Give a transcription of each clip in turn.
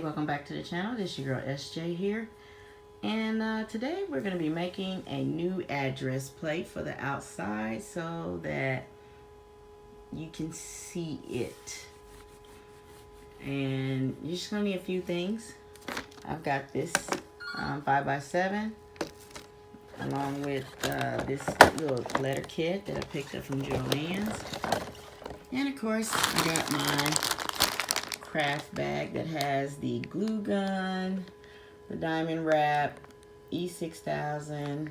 welcome back to the channel. This is your girl SJ here. And today we're going to be making a new address plate for the outside so that you can see it. And you're just going to need a few things. I've got this 5x7 along with this little letter kit that I picked up from Joann's. And of course I got my craft bag that has the glue gun, the diamond wrap, E6000,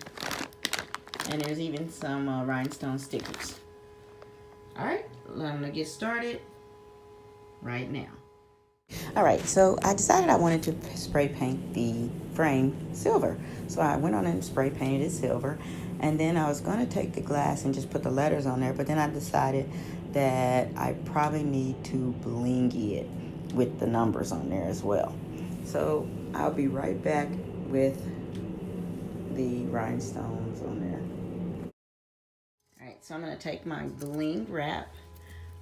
and there's even some rhinestone stickers. Alright, I'm going to get started right now. Alright, so I decided I wanted to spray paint the frame silver. So I went on and spray painted it silver, and then I was going to take the glass and just put the letters on there, but then I decided that I probably need to blingy it with the numbers on there as well. So I'll be right back with the rhinestones on there. Alright, so I'm going to take my bling wrap.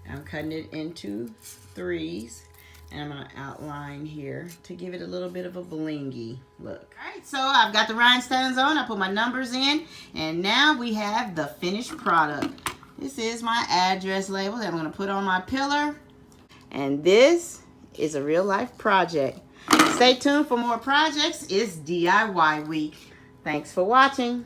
I'm cutting it into 3s. And I'm going to outline here to give it a little bit of a blingy look. Alright, so I've got the rhinestones on. I put my numbers in. And now we have the finished product. This is my address label that I'm going to put on my pillar. And this is a real life project. Stay tuned for more projects. It's DIY week. Thanks for watching.